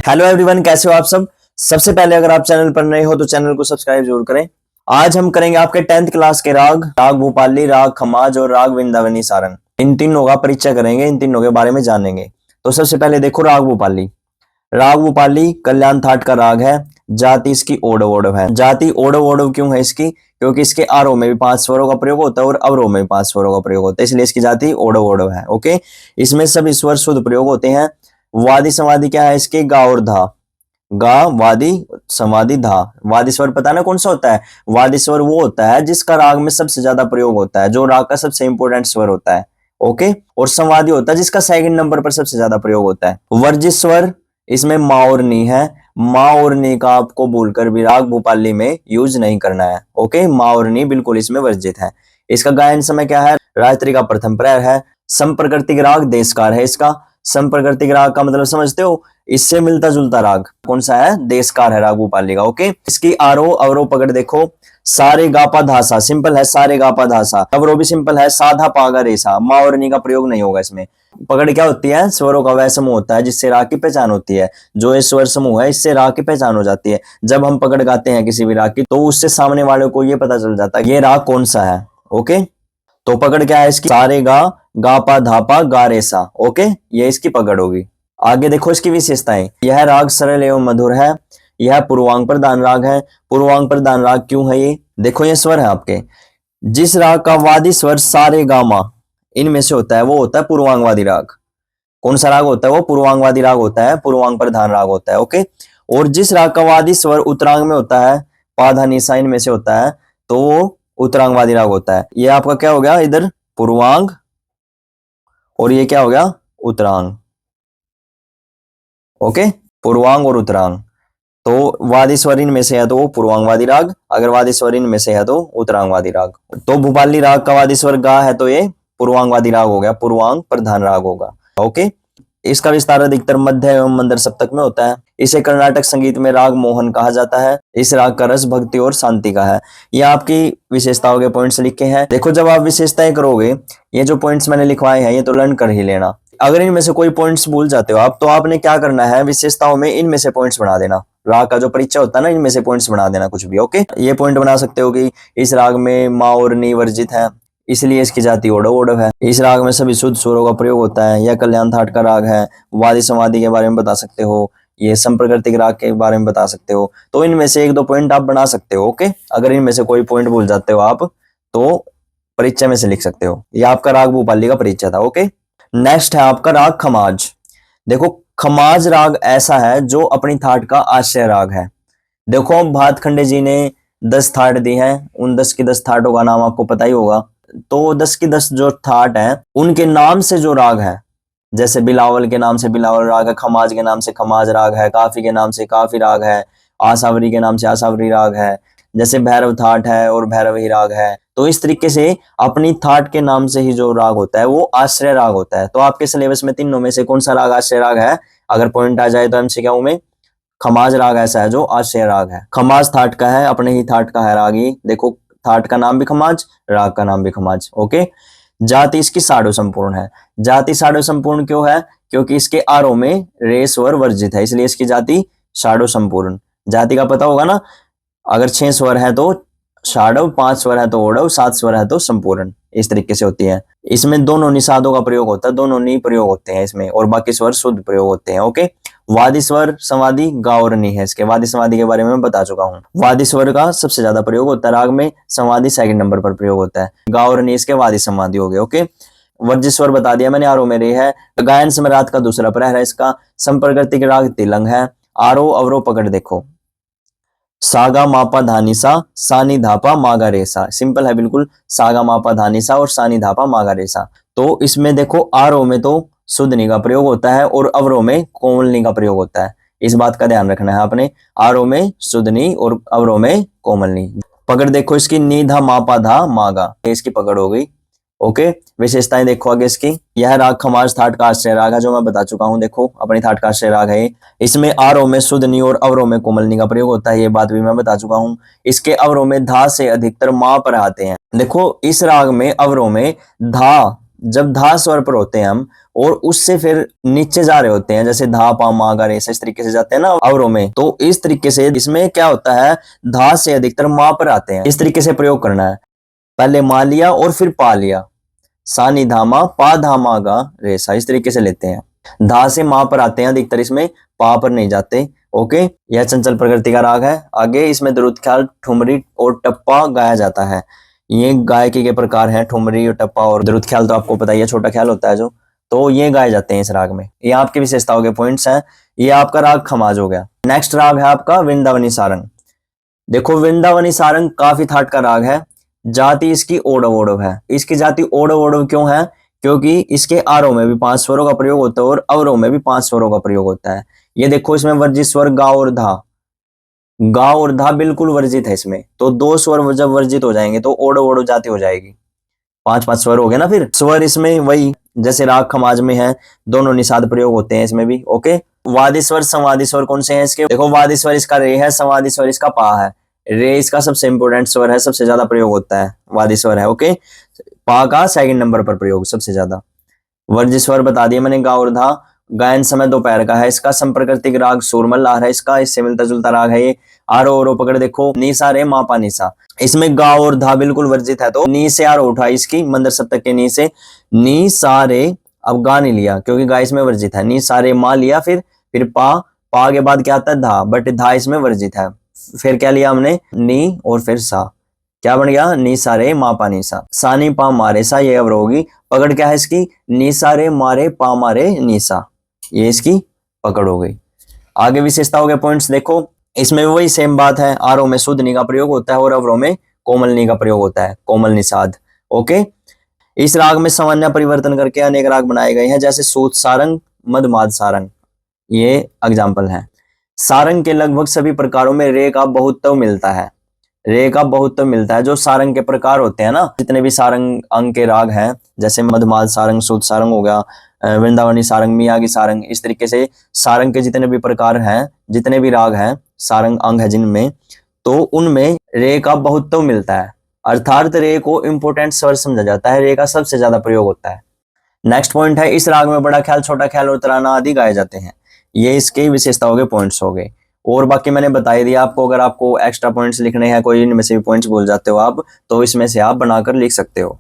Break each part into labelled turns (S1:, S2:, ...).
S1: Hello everyone, कैसे हो आप सब। सबसे पहले अगर आप चैनल पर नए हो तो चैनल को सब्सक्राइब जरूर करें। आज हम करेंगे आपके 10th क्लास के राग राग भूपाली, राग खमाज और राग वृंदावनी सारंग। इन तीनों का परिचय करेंगे, इन तीनों के बारे में जानेंगे। तो सबसे पहले देखो राग भूपाली। राग भूपाली कल्याण थाट का राग है। जाति इसकी ओडव ओडव है। जाति ओडव ओडव क्यों है इसकी? क्योंकि इसके आरोह में भी 5 स्वरों का प्रयोग होता है और अवरोह में भी 5 स्वरों का प्रयोग होता है, इसलिए इसकी जाति ओडव ओडव है। ओके, इसमें सभी स्वर शुद्ध प्रयोग होते हैं। वादी संवादी क्या है इसके? गा और धा। गा वादी समाधि धा। वादी स्वर पता ना कौन सा होता है? वादी स्वर वो होता है जिसका राग में सबसे ज्यादा प्रयोग होता है, जो राग का सबसे इंपॉर्टेंट स्वर होता है। ओके, और संवादी होता है जिसका सेकंड नंबर पर सबसे ज्यादा प्रयोग होता है। वर्जित स्वर इसमें मा और नी है। मा और नी का आपको भूलकर भी राग भूपाली में यूज नहीं करना है। ओके, मा और नी बिल्कुल इसमें वर्जित है। इसका गायन समय क्या है? रात्रि का प्रथम प्रहर है। संप्रकृतिक राग देशकार है इसका। संप्रकृतिक राग का मतलब समझते हो? इससे मिलता जुलता राग कौन सा है? देशकार है राग भूपाली का। ओके, इसकी आरोह अवरोह पकड़ देखो। सारे गापा धासा सिंपल है, सारे गापा धासा। अवरोह भी सिंपल है, साधा पागा रेसा। मा और नी का प्रयोग नहीं होगा इसमें। पकड़ क्या होती है? स्वरों का वह समूह होता है जिससे राग की पहचान होती है। जो ये स्वर समूह है इससे राग की पहचान हो जाती है। जब हम पकड़ गाते हैं किसी भी राग की तो उससे सामने वाले को ये पता चल जाता है ये राग कौन सा है। ओके, तो पकड़ क्या है इसकी? सारे गा गापा धापा गा रेसा। ओके, ये इसकी पकड़ होगी। आगे देखो इसकी विशेषताएं। यह राग सरल एवं मधुर है। यह पूर्वांग प्रधान राग है। पूर्वांग प्रधान राग क्यों है? ये देखो, ये स्वर है आपके। जिस राग का वादी स्वर सारे गामा इनमें से होता है वो होता है पूर्वांगवादी राग। कौन सा राग होता है वो? पूर्वांगवादी राग होता है, पूर्वांग प्रधान राग होता है। ओके, और जिस राग का वादी स्वर उत्तरांग में होता है, पाधा निशा इनमें से होता है, तो वो उत्तरांगवादी राग होता है। ये आपका क्या हो गया? इधर पूर्वांग और ये क्या हो गया? उत्तरांग। ओके, पूर्वांग और उत्तरांग। तो वादी स्वर इनमें से है तो वो पूर्वांगवादी राग, अगर वादी स्वर इनमें से है तो उत्तरांगवादी राग। तो भूपाली राग का वादी स्वर गा है तो ये पूर्वांगवादी राग हो गया, पूर्वांग प्रधान राग होगा। ओके, इसका विस्तार अधिकतर मध्य एवं मंदर सप्तक में होता है। इसे कर्नाटक संगीत में राग मोहन कहा जाता है। इस राग का रस भक्ति और शांति का है। ये आपकी विशेषताओं के पॉइंट्स लिखे हैं। देखो, जब आप विशेषताएं करोगे, ये जो पॉइंट्स मैंने लिखवाए हैं ये तो लर्न कर ही लेना। अगर इनमें से कोई पॉइंट्स भूल जाते हो आप तो आपने क्या करना है? विशेषताओं में इनमें से पॉइंट्स बना देना। राग का जो परिचय होता है ना, इनमें से पॉइंट्स बना देना कुछ भी। ओके, ये पॉइंट बना सकते हो कि इस राग में मा और नी वर्जित है, इसलिए इसकी जाति ओडव ओडव है। इस राग में सभी शुद्ध स्वरों का प्रयोग होता है। यह कल्याण थाट का राग है। वादी समाधि के बारे में बता सकते हो। ये संप्रकृतिक राग के बारे में बता सकते हो। तो इनमें से एक दो पॉइंट आप बना सकते हो। ओके, अगर इनमें से कोई पॉइंट भूल जाते हो आप तो परिचय में से लिख सकते हो। ये आपका राग भूपाली का परिचय था। ओके, नेक्स्ट है आपका राग खमाज। देखो, खमाज राग ऐसा है जो अपनी थाट का आश्रय राग है। देखो, भातखंडे जी ने 10 थाट दी हैं, उन 10 की 10 थाटों का नाम आपको पता ही होगा। तो 10 की 10 जो थाट है उनके नाम से जो राग है, जैसे बिलावल के नाम से बिलावल राग है, खमाज के नाम से खमाज राग है, काफी के नाम से काफी राग है, आसावरी के नाम से आसावरी राग है, जैसे भैरव थाट है और भैरवी राग है। तो इस तरीके से अपनी थाट के नाम से ही जो राग होता है वो आश्रय राग होता है। तो आपके सिलेबस में तीनों में से कौन सा राग आश्रय राग है? अगर पॉइंट आ जाए तो एमसीक्यू में खमाज राग ऐसा है जो आश्रय राग है। खमाज थाट का है, अपने ही थाट का है राग ही। देखो, थाट का नाम भी खमाज, राग का नाम भी खमाज। ओके, जाति इसकी साडो संपूर्ण है। जाति साडो संपूर्ण क्यों है? क्योंकि इसके आरोह में रे स्वर वर्जित है, इसलिए इसकी जाति साडो संपूर्ण। जाति का पता होगा ना, अगर 6 स्वर है तो षाडव, 5 स्वर है तो ओडव, 7 स्वर है तो संपूर्ण। इस तरीके से होती है। इसमें दोनों निषादों का प्रयोग होता है, दोनों नी प्रयोग होते हैं इसमें, और बाकी स्वर शुद्ध प्रयोग होते हैं। ओके, वादी स्वर संवादी गा और नी है इसके। वादी संवादी के बारे में मैं बता चुका हूँ। वादी स्वर का सबसे ज्यादा प्रयोग होता है राग में, संवादी सेकंड नंबर पर प्रयोग होता है। गा और नी इसके वादी संवादी हो गए। ओके, वर्जित स्वर बता दिया मैंने, आरोह में रे है। गायन समय रात का दूसरा प्रहर है इसका। संप्रकृतिक राग तिलंग है। आरोह अवरोह पकड़ देखो, सागा मापा धानिसा, सानी धापा मागा रेसा। सिंपल है बिल्कुल, सागा मापा धानिसा और सानी धापा मागा रेसा। तो इसमें देखो, आरोह में तो शुद्ध नी का प्रयोग होता है और अवरोह में कोमल नी का प्रयोग होता है। इस बात का ध्यान रखना है आपने। आरोह में शुद्ध नी और अवरोह में कोमल नी। पकड़ देखो इसकी, नी धा मापा धा मागा, इसकी पकड़ हो गई। ओके, विशेषताएं देखो आगे इसकी। यह राग खमाज थाट का आश्रय राग है, जो मैं बता चुका हूं। देखो, अपनी थाट का आश्रय राग है। इसमें आरोह में शुद्ध नी और अवरोह में कोमल नी का प्रयोग होता है, ये बात भी मैं बता चुका हूं। इसके अवरोह में धा से अधिकतर मा पर आते हैं। देखो, इस राग में अवरोह में धा जब धा स्वर पर होते हैं हम और उससे फिर नीचे जा रहे होते हैं, जैसे धा पा मा गा रे सा, इस तरीके से जाते हैं ना अवरों में, तो इस तरीके से इसमें क्या होता है, धा से अधिकतर मा पर आते हैं। इस तरीके से प्रयोग करना है, पहले मा लिया और फिर पा लिया, सा नी धा मा पा धा मा गा रे सा, इस तरीके से लेते हैं। धा से मा पर आते हैं अधिकतर, इसमें पा पर नहीं जाते। ओके, यह चंचल प्रकृति का राग है। आगे इसमें द्रुत ख्याल, ठुमरी और टप्पा गाया जाता है। ये गायकी के प्रकार हैं, ठुमरी और टप्पा और द्रुत ख्याल तो आपको पता ही है, छोटा ख्याल होता है जो, तो ये गाए जाते हैं इस राग में। ये आपकी विशेषताओं के पॉइंट्स हैं। ये आपका राग खमाज हो गया। नेक्स्ट राग है आपका वृंदावनी सारंग। देखो वृंदावनी सारंग काफी थाट का राग है। जाति इसकी ओडव ओडव है। इसकी जाति ओडव ओडव क्यों है? क्योंकि इसके आरोह में भी 5 स्वरों का प्रयोग होता है और अवरोह में भी 5 स्वरों का प्रयोग होता है। ये देखो इसमें वर्जित स्वर गा और धा, गा और धा बिल्कुल वर्जित है इसमें, तो 2 स्वर जब वर्जित हो जाएंगे तो ओडव ओडव जाति हो जाएगी। 5-5 स्वर हो गए ना। फिर स्वर इसमें वही जैसे राग खमाज में है, दोनों निषाद प्रयोग होते हैं इसमें भी। ओके, वादी स्वर संवादी स्वर कौन से हैं इसके? देखो वादी स्वर इसका रे है, संवादी स्वर इसका पा है। रे इसका सबसे इंपोर्टेंट स्वर है, सबसे ज्यादा प्रयोग होता है, वादी स्वर है। ओके, पा का सेकंड नंबर पर प्रयोग सबसे ज्यादा। वर्जित स्वर बता दिया मैंने, गा और धा। गायन समय दोपहर का है। इसका संप्रकृतिक राग सूरमल लार है, इसका इससे मिलता जुलता राग है ये। आरो ओरो पकड़ देखो, नीसा रे मा पा निसा, इसमें गा और धा बिल्कुल वर्जित है, तो नी से आरो उठा इसकी मंदर सप्तक के नी से, नी सा रे, अब गा नहीं लिया क्योंकि गा इसमें वर्जित है। नी सा रे मा लिया, फिर पा, पा के बाद क्या आता है धा, बट धा इसमें वर्जित है। फिर क्या लिया हमने, नी और फिर सा, क्या बन गया, नी सा रे मा पा नी सा, सा नी पा मारे सा, ये अब होगी। पकड़ क्या है इसकी, नी सा रे मारे पा मारे नी सा, ये इसकी पकड़ हो गई। आगे विशेषताओं के पॉइंट्स देखो, इसमें वही सेम बात है। आरोह में शुद्ध नी का प्रयोग होता है और अवरोह में कोमल नी का प्रयोग होता है, कोमल निषाद। ओके, इस राग में सामान्य परिवर्तन करके अनेक राग बनाए गए हैं, जैसे सूत सारंग, मधमाद सारंग, ये एग्जाम्पल है। सारंग के लगभग सभी प्रकारों में रे का बहुत्व मिलता है, रे का बहुत्व मिलता है। जो सारंग के प्रकार होते हैं ना, जितने भी सारंग अंग के राग हैं, जैसे मधमाद सारंग, सूत सारंग हो गया, वृंदावनी सारंग, मियागी सारंग, इस तरीके से सारंग के जितने भी प्रकार हैं, जितने भी राग हैं, सारंग अंग है जिनमें, तो उनमें रे का बहुत्व मिलता है, अर्थात रे को इंपोर्टेंट स्वर समझा जाता है, रे का सबसे ज्यादा प्रयोग होता है। नेक्स्ट पॉइंट है, इस राग में बड़ा ख्याल, छोटा ख्याल और तराना आदि गाए जाते हैं। ये इसके विशेषताओं के पॉइंट्स हो गए, और बाकी मैंने बता ही दिया आपको। अगर आपको एक्स्ट्रा पॉइंट्स लिखने हैं, कोई इनमें से भी पॉइंट्स भूल जाते हो आप, तो इसमें से आप बनाकर लिख सकते हो।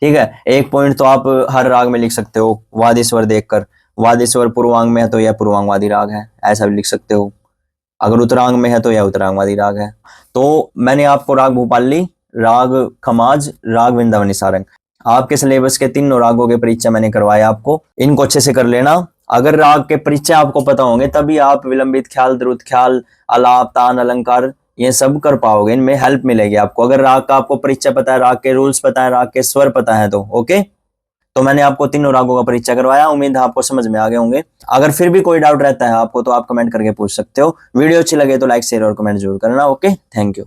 S1: ठीक है, एक पॉइंट तो आप हर राग में लिख सकते हो, वादी स्वर देखकर। वादी स्वर पूर्वांग में है तो यह पूर्वांगवादी राग है, ऐसा भी लिख सकते हो। अगर उत्तरांग में है तो यह उत्तरांगवादी राग है। तो मैंने आपको राग भूपाली, राग खमाज, राग वृंदावनी सारंग, आपके सिलेबस के 3 रागों के परीक्षा मैंने करवाया आपको, इनको अच्छे से कर लेना। अगर राग के परिचय आपको पता होंगे तभी आप विलंबित ख्याल, द्रुत ख्याल, आलाप, तान, अलंकार ये सब कर पाओगे, इनमें हेल्प मिलेगी आपको। अगर राग का आपको परिचय पता है, राग के रूल्स पता है, राग के स्वर पता है तो ओके। तो मैंने आपको 3 रागों का परिचय करवाया, उम्मीद है आपको समझ में आ गए होंगे। अगर फिर भी कोई डाउट रहता है आपको तो आप कमेंट करके पूछ सकते हो। वीडियो अच्छी लगे तो लाइक, शेयर और कमेंट जरूर करना। Okay, thank you.